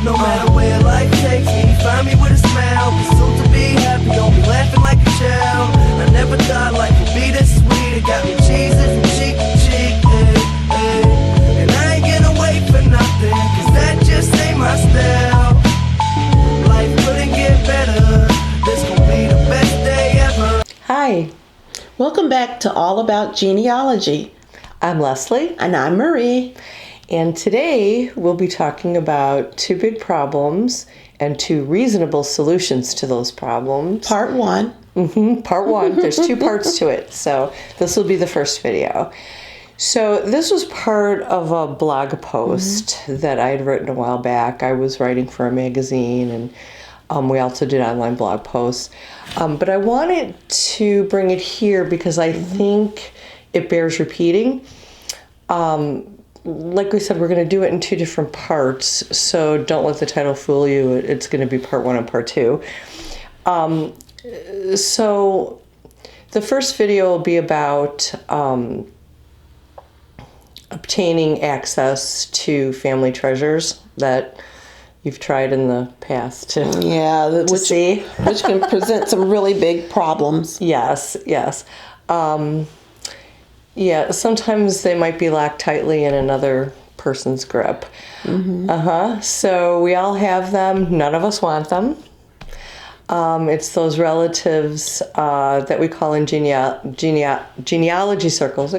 No matter where life takes me, find me with a smile. Be soon to be happy, don't be laughing like a child. I never thought life would be this sweet. It got me cheesing from cheek to cheek, and I ain't gonna wait for nothing, cause that just ain't my style. Life couldn't get better, this gon' be the best day ever. Hi, Welcome back to All About Genealogy. I'm Leslie, And I'm Marie. and today we'll be talking about two big problems and two reasonable solutions to those problems. Part 1. Part one, there's two parts to it, so this will be the first video. So this was part of a blog post that I had written a while back. I was writing for a magazine, and we also did online blog posts. But I wanted to bring it here because I think it bears repeating. Like we said, we're going to do it in two different parts, so don't let the title fool you. It's going to be part 1 and part 2. So the first video will be about obtaining access to family treasures that you've tried in the past to see. Which can present some really big problems. Yes. Sometimes they might be locked tightly in another person's grip. So we all have them. None of us want them. It's those relatives that we call in genealogy circles,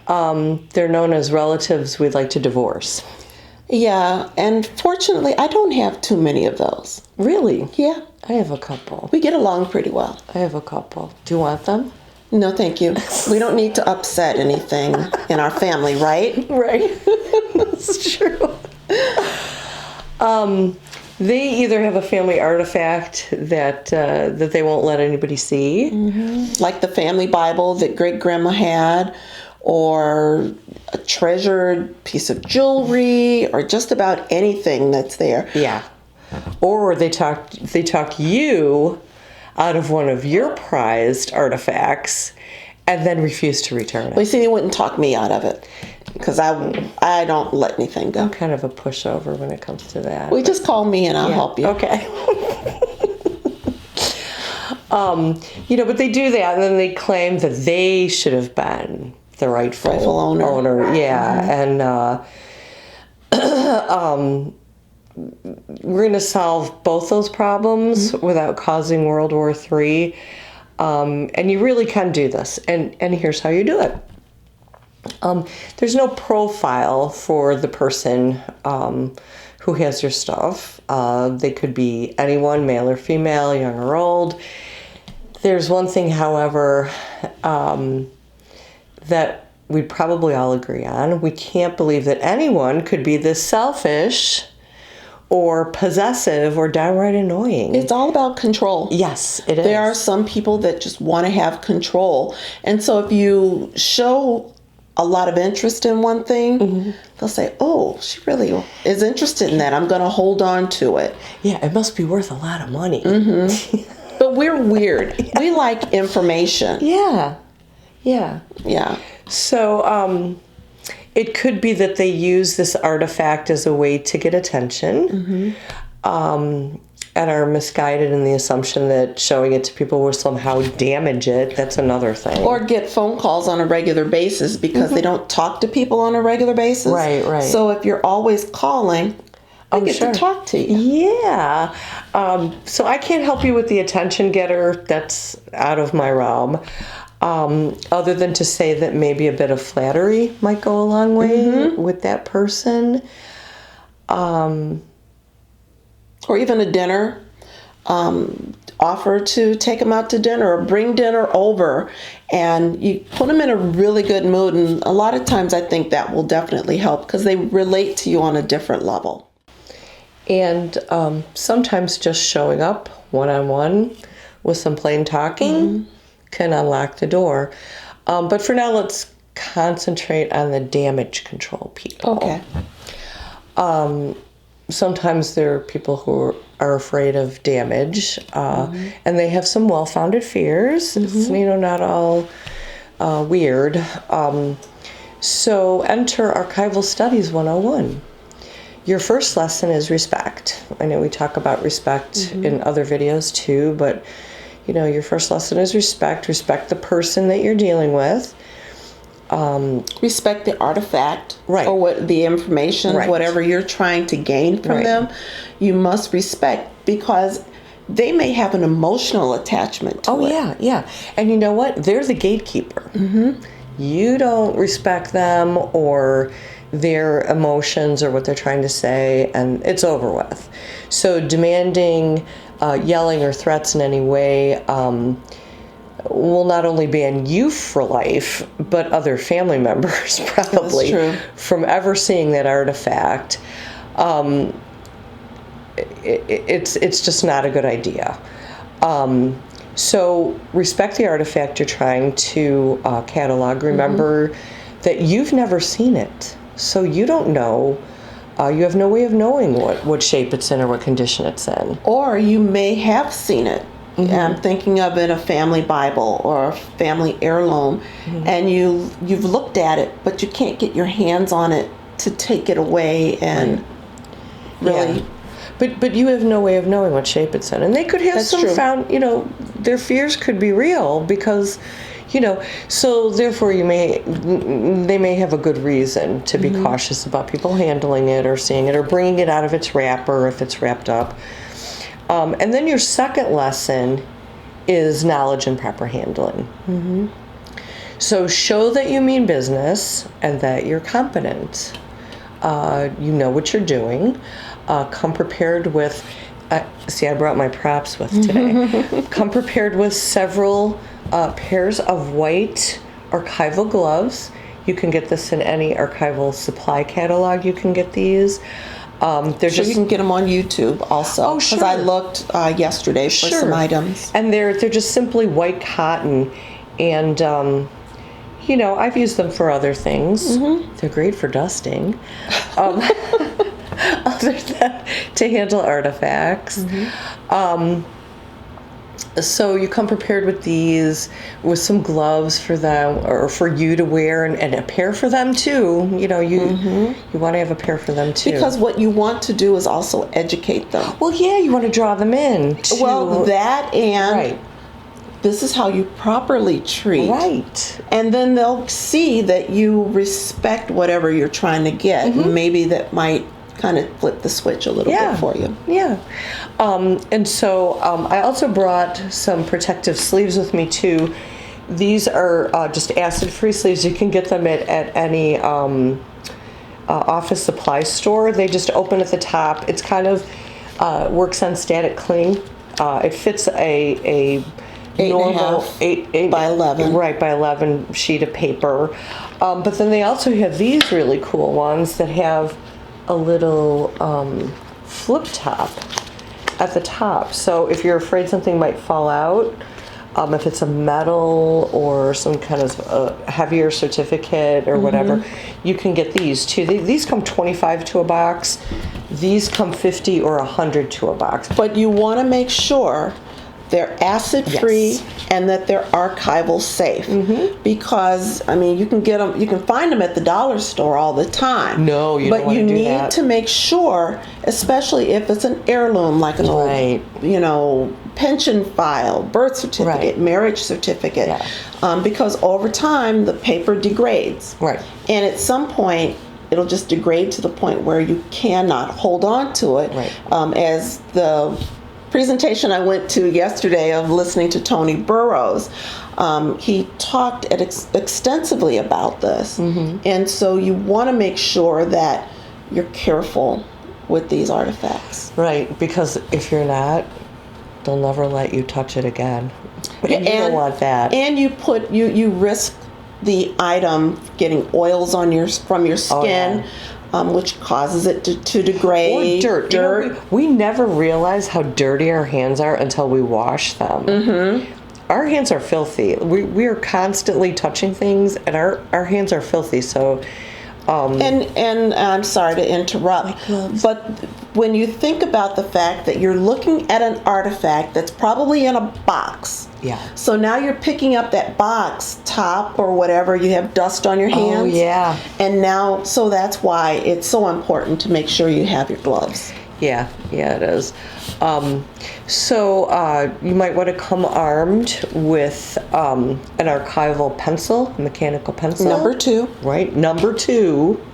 they're known as relatives we'd like to divorce. Yeah, and fortunately, I don't have too many of those. Really? Yeah, I have a couple. we get along pretty well. I have a couple. Do you want them? No, thank you. We don't need to upset anything in our family, right? Right. That's true. They either have a family artifact that they won't let anybody see. Like the family Bible that great-grandma had, or a treasured piece of jewelry, or just about anything that's there. Yeah. Or they talk you out of one of your prized artifacts and then refuse to return it. Well, you see, they wouldn't talk me out of it because I don't let anything go. I'm kind of a pushover when it comes to that. Well, just call me and I'll help you. Okay. But they do that, and then they claim that they should have been the rightful owner. Yeah, and we're going to solve both those problems without causing World War III. And you really can do this. And here's how you do it. There's no profile for the person who has your stuff. They could be anyone, male or female, young or old. There's one thing, however, that we'd probably all agree on. We can't believe that anyone could be this selfish or possessive or downright annoying. It's all about control. Yes, it is. There are some people that just want to have control. And so if you show a lot of interest in one thing, they'll say, oh, she really is interested in that. I'm going to hold on to it. Yeah, it must be worth a lot of money. But we're weird. We like information. Yeah. So it could be that they use this artifact as a way to get attention, and are misguided in the assumption that showing it to people will somehow damage it. That's another thing. Or get phone calls on a regular basis because they don't talk to people on a regular basis. Right. So if you're always calling, I get to talk to you. Yeah. So I can't help you with the attention getter. That's out of my realm. Other than to say that maybe a bit of flattery might go a long way with that person. Or even a dinner. Offer to take them out to dinner or bring dinner over, and you put them in a really good mood. And a lot of times I think that will definitely help because they relate to you on a different level. And sometimes just showing up one-on-one with some plain talking can unlock the door. But for now, let's concentrate on the damage control people. Okay. Sometimes there are people who are afraid of damage, and they have some well-founded fears. It's, not all weird. So enter Archival Studies 101. Your first lesson is respect. I know we talk about respect in other videos too, but your first lesson is respect. Respect the person that you're dealing with. Respect the artifact, Right. or what the information, Right. whatever you're trying to gain from Right. them. You must respect, because they may have an emotional attachment to Oh, it. yeah. And you know what? They're the gatekeeper. You don't respect them or their emotions or what they're trying to say, and it's over with. So demanding, yelling, or threats in any way will not only ban you for life, but other family members probably true. from ever seeing that artifact. It's just not a good idea. So respect the artifact you're trying to catalog. Remember that you've never seen it, so you don't know. You have no way of knowing what shape it's in or what condition it's in. Or you may have seen it. I'm thinking of in a family Bible or a family heirloom, and you've looked at it, but you can't get your hands on it to take it away and really. Yeah. But you have no way of knowing what shape it's in, and they could have That's some true. their fears could be real because, so therefore they may have a good reason to be cautious about people handling it or seeing it or bringing it out of its wrapper if it's wrapped up. And then your second lesson is knowledge and proper handling. So show that you mean business and that you're competent. You know what you're doing. Come prepared with, I brought my props with today. Come prepared with several pairs of white archival gloves. You can get this in any archival supply catalog. You can get these. They're So you can get them on YouTube also. Oh, Because sure. I looked yesterday for some items. And they're just simply white cotton, and I've used them for other things. They're great for dusting, other than to handle artifacts. So you come prepared with these, with some gloves for them, or for you to wear, and a pair for them too. You want to have a pair for them too. Because what you want to do is also educate them. Well, yeah, you want to draw them in. Well, that and right. this is how you properly treat. Right. And then they'll see that you respect whatever you're trying to get. And maybe that might kind of flip the switch a little bit for you. Yeah. And so I also brought some protective sleeves with me too. These are just acid-free sleeves. You can get them at any office supply store. They just open at the top. It's kind of works on static cling. It fits a normal 8.5 by 11. Right, by 11 sheet of paper. But then they also have these really cool ones that have a little flip top at the top. So if you're afraid something might fall out, if it's a metal or some kind of heavier certificate or whatever, you can get these too. These come 25 to a box. These come 50 or 100 to a box. But you want to make sure they're acid-free Yes. and that they're archival safe. Because, you can get them, you can find them at the dollar store all the time. No, you but don't want you to do need that. to make sure, especially if it's an heirloom, like an Right. old, pension file, birth certificate, Right. marriage certificate. Yeah. Because over time, the paper degrades. Right. And at some point, it'll just degrade to the point where you cannot hold on to it. Right. As the presentation I went to yesterday of listening to Tony Burrows, he talked extensively about this. And so you want to make sure that you're careful with these artifacts. Right, because if you're not, they'll never let you touch it again. And you don't want that. And you risk the item getting oils from your skin. Which causes it to degrade. Or dirt. We never realize how dirty our hands are until we wash them. Our hands are filthy. We are constantly touching things, and our hands are filthy. So, and I'm sorry to interrupt, but when you think about the fact that you're looking at an artifact that's probably in a box. Yeah. So now you're picking up that box top or whatever, you have dust on your hands. Oh, yeah. And now, so that's why it's so important to make sure you have your gloves. Yeah, it is. So you might want to come armed with an archival pencil, a mechanical pencil. Number 2. Right, number 2.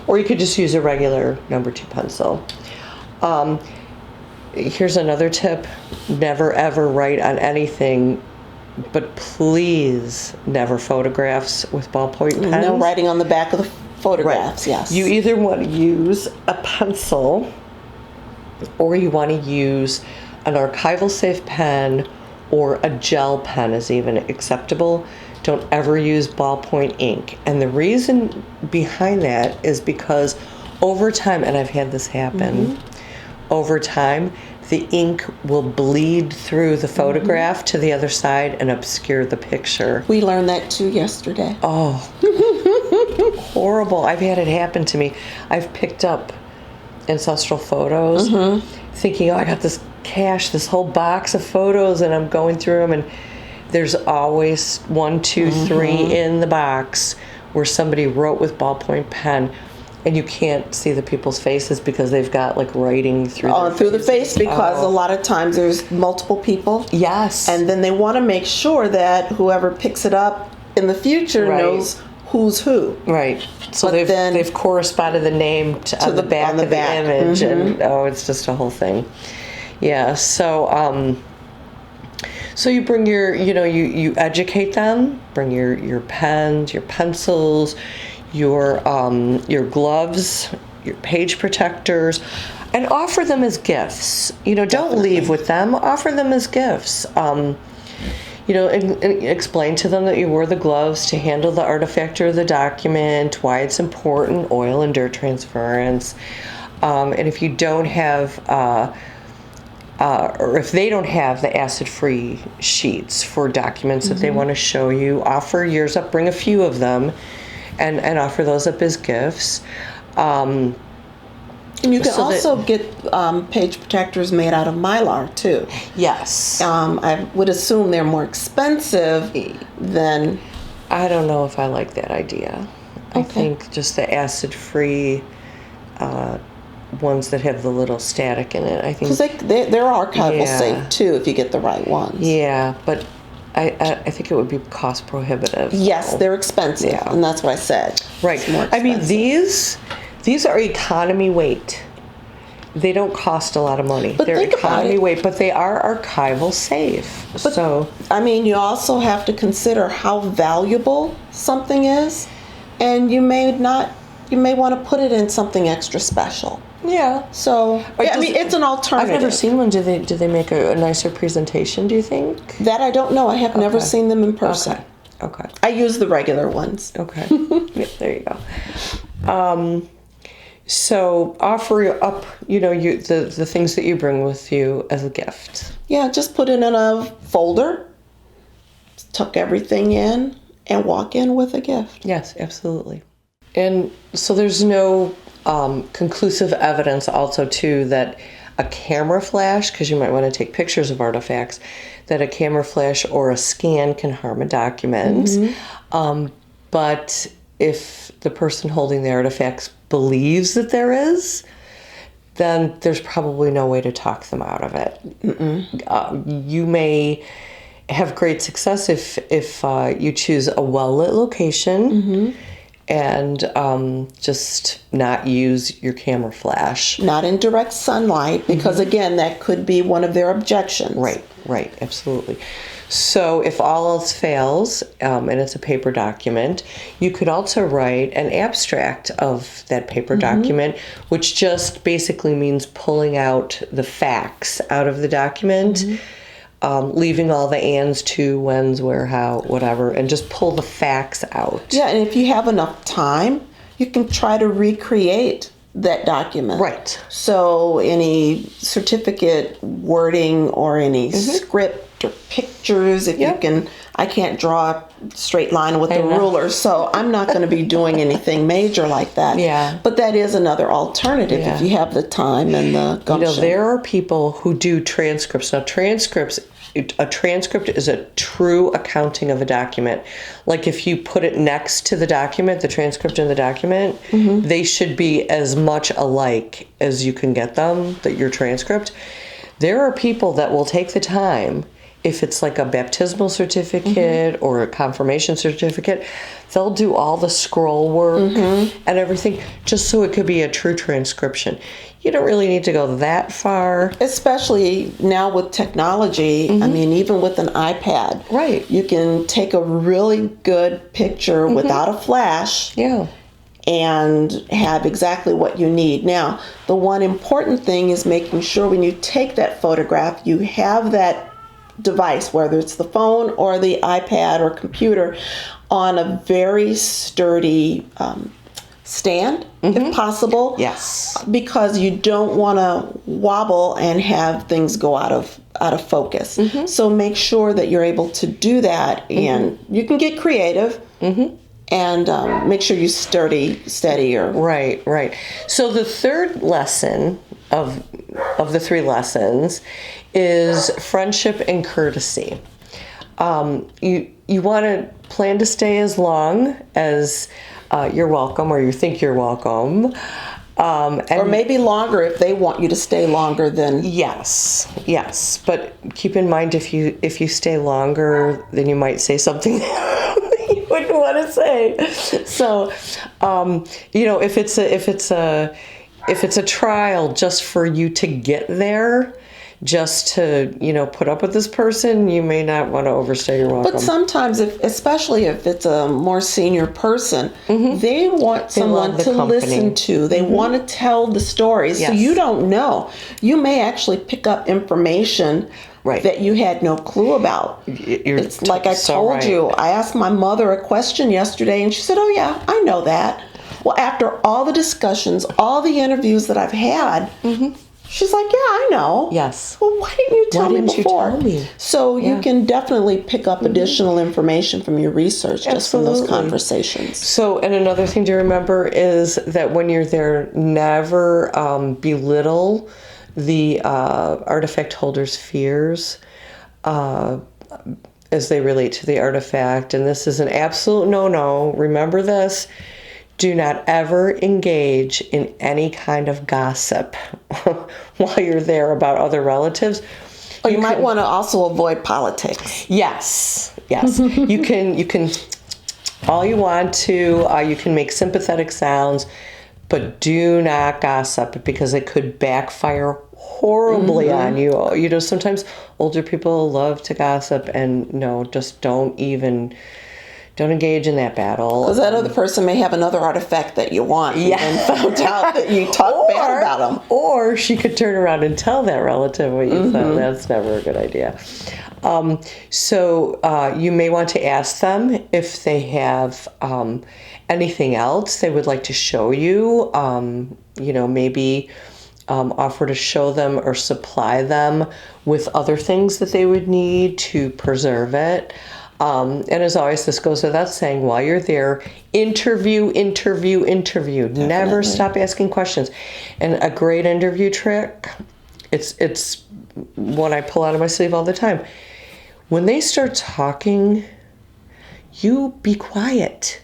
Or you could just use a regular number 2 pencil. Here's another tip. Never ever write on anything, but please never photographs with ballpoint pens. No writing on the back of the photographs, yes. You either want to use a pencil or you want to use an archival safe pen, or a gel pen is even acceptable. Don't ever use ballpoint ink. And the reason behind that is because over time, and I've had this happen, over time, the ink will bleed through the photograph to the other side and obscure the picture. We learned that too yesterday. Oh, horrible. I've had it happen to me. I've picked up ancestral photos thinking, oh, I got this cache, this whole box of photos, and I'm going through them, and there's always 1, 2, 3 in the box where somebody wrote with ballpoint pen, and you can't see the people's faces because they've got like writing through the face, because a lot of times there's multiple people. Yes. And then they want to make sure that whoever picks it up in the future knows who's who. Right. So But they've corresponded the name on the back of the image, and it's just a whole thing. Yeah. So so you bring your, you educate them. Bring your pens, your pencils, your gloves, your page protectors, and offer them as gifts. Don't leave with them. Offer them as gifts. And explain to them that you wore the gloves to handle the artifact or the document, why it's important, oil and dirt transference. And if you don't have, or if they don't have the acid-free sheets for documents that they want to show you, offer yours up, bring a few of them, and offer those up as gifts. And you can also get page protectors made out of Mylar too. Yes. I would assume they're more expensive than... I don't know if I like that idea. I think just the acid-free ones that have the little static in it. I think because they're archival safe too if you get the right ones. Yeah, but I think it would be cost prohibitive. Yes, they're expensive, and that's what I said. Right. I mean, these are economy weight. They don't cost a lot of money. But they're think about economy it. weight, but they are archival safe. But, you also have to consider how valuable something is, and you may want to put it in something extra special. Yeah. So, it's an alternative. I've never seen one. Do they make a nicer presentation, do you think? That I don't know. I have never seen them in person. Okay. I use the regular ones. Okay. Yeah, there you go. So offer up, the things that you bring with you as a gift. Yeah, just put it in a folder, tuck everything in, and walk in with a gift. Yes, absolutely. And so there's no conclusive evidence also too that a camera flash, because you might want to take pictures of artifacts, that a camera flash or a scan can harm a document. But if the person holding the artifacts believes that there is, then there's probably no way to talk them out of it. You may have great success if you choose a well-lit location and just not else your camera flash. Not in direct sunlight, because again, that could be one of their objections. Right, absolutely. So if all else fails, and it's a paper document, you could also write an abstract of that paper document, which just basically means pulling out the facts out of the document, leaving all the ands, to, whens, where, how, whatever, and just pull the facts out. Yeah, and if you have enough time, you can try to recreate that document. Right. So any certificate wording or any script or pictures. If Yeah. you can, I can't draw a straight line with the know. ruler, so I'm not going to be doing anything major like that. Yeah. But that is another alternative Yeah. if you have the time and the gumption. There are people who do transcripts. Now, a transcript is a true accounting of a document. Like if you put it next to the document, the transcript and the document, they should be as much alike as you can get them, your transcript. There are people that will take the time, if it's like a baptismal certificate or a confirmation certificate, they'll do all the scroll work and everything just so it could be a true transcription. You don't really need to go that far. Especially now with technology, I mean, even with an iPad, Right. you can take a really good picture without a flash Yeah. and have exactly what you need. Now, the one important thing is making sure when you take that photograph, you have that device, whether it's the phone or the iPad or computer, on a very sturdy stand, if possible. Yes. Because you don't want to wobble and have things go out of focus. So make sure that you're able to do that, and you can get creative. And make sure you steady. Or Right. So the third lesson of the three lessons is friendship and courtesy. You want to plan to stay as long as you're welcome, or you think you're welcome. or maybe longer if they want you to stay longer than. Yes. But keep in mind, if you stay longer, then you might say something you wouldn't want to say. So, if it's a trial just for you to get there, just to put up with this person, you may not want to overstay your welcome. But sometimes, especially if it's a more senior person, they want someone love the to company. listen to. They want to tell the stories. So Yes. you don't know. You may actually pick up information Right. that you had no clue about. It's like I so told right. you, I asked my mother a question yesterday and she said, "Oh yeah, I know that." Well, after all the discussions, all the interviews that I've had, she's like, "Yeah, I know." Yes. Well, why didn't you tell me didn't you before? tell me? So you Yeah. can definitely pick up additional information from your research just from those Absolutely. conversations. So, and another thing to remember is that when you're there, never belittle the artifact holder's fears as they relate to the artifact. And this is an absolute no-no. Remember this. Do not ever engage in any kind of gossip while you're there about other relatives. Oh, you might want to also avoid politics. Yes. You can all you want to. You can make sympathetic sounds, but do not gossip because it could backfire horribly on you. Sometimes older people love to gossip, and no, just don't engage in that battle. Because that other person may have another artifact that you want and found out that you talk bad about them. Or she could turn around and tell that relative what you thought. That's never a good idea. So you may want to ask them if they have anything else they would like to show you. Maybe offer to show them or supply them with other things that they would need to preserve it. And as always, this goes without saying, while you're there, interview. Never stop asking questions. And a great interview trick, it's one I pull out of my sleeve all the time. When they start talking, you be quiet.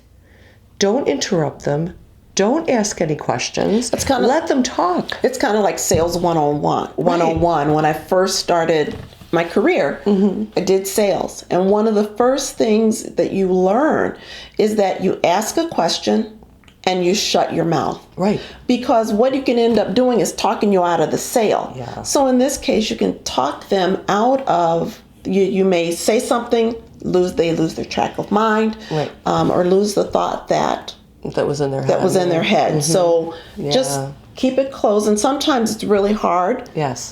Don't interrupt them. Don't ask any questions. Let them talk. It's kind of like sales 101. 101. When I first started my career, I did sales. And one of the first things that you learn is that you ask a question and you shut your mouth. Right. Because what you can end up doing is talking you out of the sale. Yeah. So in this case, you can talk them out of, you may say something, they lose their track of mind, Right. Or lose the thought that was in their head. So just keep it closed. And sometimes it's really hard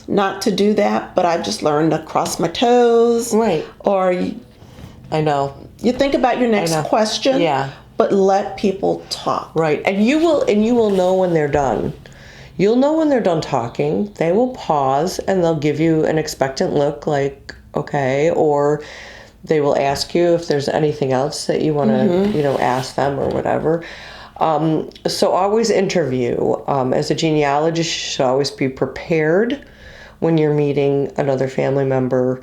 not to do that, but I've just learned to cross my toes. Right. Or I know. you think about your next question, but let people talk. Right. And you will know when they're done. You'll know when they're done talking. They will pause and they'll give you an expectant look like, okay? Or they will ask you if there's anything else that you want to, ask them or whatever. So always interview. As a genealogist, you should always be prepared when you're meeting another family member.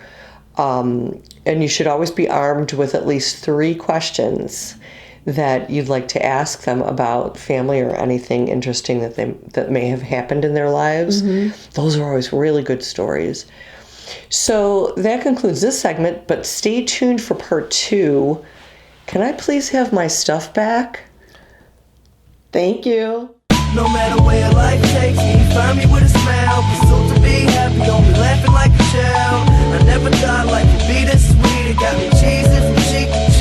And you should always be armed with at least 3 questions that you'd like to ask them about family or anything interesting that may have happened in their lives. Those are always really good stories. So that concludes this segment, but stay tuned for part 2. Can I please have my stuff back? Thank you. No matter where life takes me, find me with a smile. Pursuit to be happy, don't be laughing like a child. I never thought life would be this sweet. It got me cheesing from cheek to